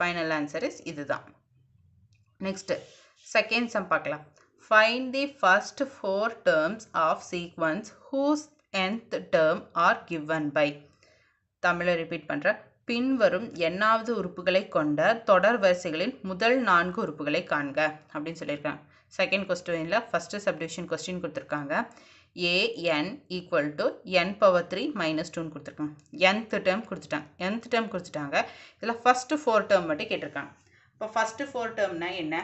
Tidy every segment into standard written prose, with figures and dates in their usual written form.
Final answer is இதுதான். Next second sum பார்க்கலாம். Find the first 4 terms of sequence whose nth term are given by. தமிழை repeat பண்ணுறேன். பின்வரும் எண்ணாவது உறுப்புகளை கொண்ட தொடர் வரிசைகளின் முதல் 4 உறுப்புகளை காண்க அப்படின்னு சொல்லியிருக்காங்க. செகண்ட் கொஸ்டினில் ஃபஸ்ட்டு சப்டிவிஷன் கொஸ்டின் கொடுத்துருக்காங்க. an equal to n power 3 minus 2ன்னு கொடுத்துருக்காங்க. nth டேர்ம் கொடுத்துட்டாங்க. nth டேர்ம் கொடுத்துட்டாங்க. இதில் ஃபஸ்ட்டு 4 டேர்ம் மட்டும் கேட்டிருக்காங்க. இப்போ ஃபஸ்ட்டு 4 டேர்ம்னா என்ன?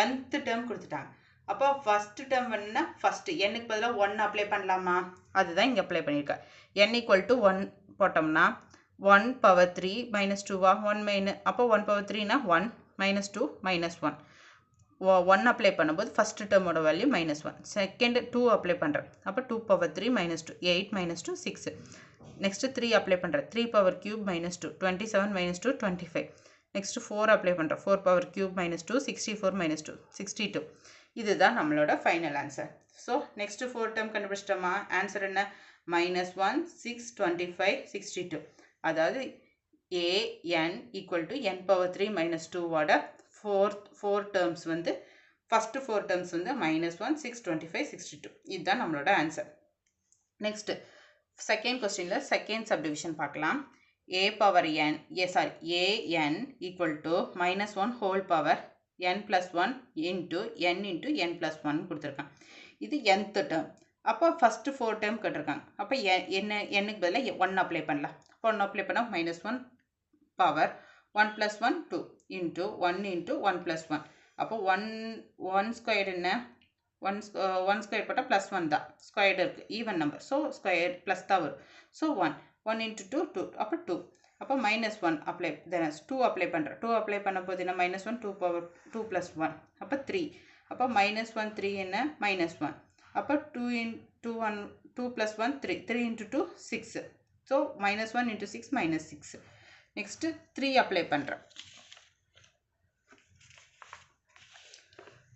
nth டேர்ம் கொடுத்துட்டாங்க. அப்போ ஃபஸ்ட்டு டேர்ம் வேணுன்னா ஃபஸ்ட்டு என்னுக்கு பதிலாக 1 அப்ளை பண்ணலாமா? அதுதான் இங்கே அப்ளை பண்ணியிருக்கேன். n ஈக்குவல் டு 1 போட்டோம்னா 1 பவர் 3 மைனஸ் 2வா 1 மைனஸ், அப்போ 1 பவர் 3னா 1 மைனஸ் 2 மைனஸ் 1. 1 அப்ளை பண்ணும்போது ஃபஸ்ட்டு டேர்மோட வேல்யூ மைனஸ் 1. செகண்ட் 2 அப்ளை பண்ணுறேன். அப்போ 2 power 3 minus 2 8 minus 2 6. Next 3 apply பண்ணுறேன். 3 power cube minus 2 27 minus 2 25. Next 4 apply பண்ணுறேன். 4 பவர் கியூப் மைனஸ் 2 64 மைனஸ் 2 62. இதுதான் நம்மளோட final answer. So next 4 term கண்டுபிடிச்சிட்டோமா? ஆன்சர் என்ன? மைனஸ் 1 6 25 62. அதாவது an equal to n power 3 minus 2வோட ஃபோர் டேர்ம்ஸ் வந்து ஃபஸ்ட்டு 4 டேர்ம்ஸ் வந்து மைனஸ் 1 6 25 62. இதுதான் நம்மளோட ஆன்சர். நெக்ஸ்ட்டு செகண்ட் கொஸ்டினில் செகண்ட் சப்டிவிஷன் பார்க்கலாம். a power n an equal to minus 1 whole power n plus 1 into n plus 1 கொடுத்துருக்காங்க. இது nth டேர்ம். அப்போ ஃபஸ்ட்டு 4 டேர்ம் கேட்டிருக்காங்க. அப்போ என்னுக்கு பதிலாக 1 அப்ளை பண்ணலாம். அப்போ 1 அப்ளை பண்ணால் minus 1 power 1 plus 1 2 into 1 into 1 plus 1. அப்போ 1 ஸ்கொயர் என்ன? 1 ஸ்கொயர் போட்டால் ப்ளஸ் 1 தான். ஸ்கொயர்டு இருக்குது, even number. So square plus தான் வரும். So 1 into 2 2. அப்போ 2. அப்போ மைனஸ் 1 அப்ளை, தென் 2 அப்ளை பண்ணுறேன். 2 அப்ளை பண்ண போது என்ன? Minus 1 2 power 2 plus 1. அப்போ 3. அப்போ மைனஸ் 1 3 என்ன? மைனஸ் 1. அப்போ 2 into 1 2 plus 1 3 3 into 2 6. So minus 1 into 6 minus 6. Next 3 apply பண்ணுறேன்.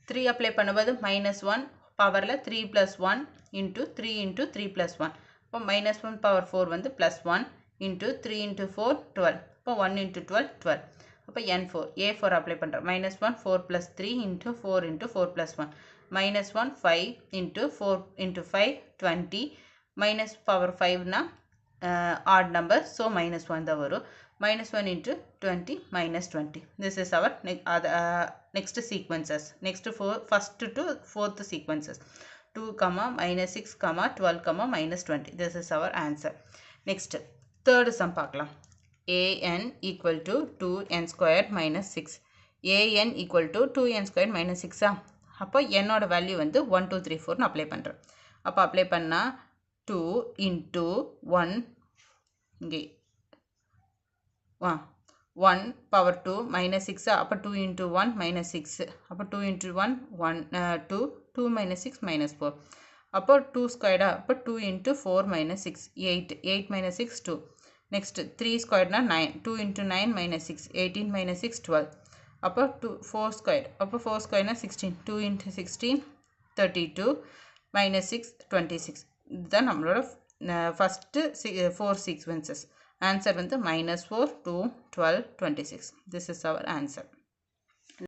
3 அப்ளை பண்ணும்போது மைனஸ் 1 பவரில் 3 ப்ளஸ் 1 இன்ட்டு 3 இன்ட்டு 3 ப்ளஸ் 1. இப்போ மைனஸ் 1 பவர் 4 வந்து ப்ளஸ் 1 இன்ட்டு 3 இன்ட்டு 4 12. இப்போ 1 இன்ட்டு 12 12. அப்போ n4 a4 அப்ளை பண்ணுறேன். Minus 1 4 plus 3 into 4 into 4 plus 1. Minus 1 5 into 4 into 5 20. Minus power 5னா odd number, so minus 1 தான் வரும். minus 1 into 20 minus 20. This is our next sequences. Next first to fourth sequences. 2, minus 6, 12, minus 20. This is our answer. Next, third sum பார்க்கலாம். an equal to 2n squared minus 6. an equal to 2n squared minus 6. அப்போ என்னோட value வந்து 1 2 3 4 apply பண்ணுறேன். அப்போ apply பண்ணால் 2 into 1 இங்கே 1 power 2 minus 6. அப்போ 2 into 1 minus 6. அப்போ 2 into 1 2 2 minus 6 minus 4. அப்போ 2 squared. அப்போ 2 into 4 minus 6 8 8 minus 6 2. Next 3 squared 9. 2 into 9 minus 6 18 minus 6 12. அப்போ 4 squared. அப்போ 4 squared 16. 2 into 16 32 minus 6 26. இதுதான் நம்மளோட first 4 sequences. Answer வந்து minus 4 2 12 26. This is our answer.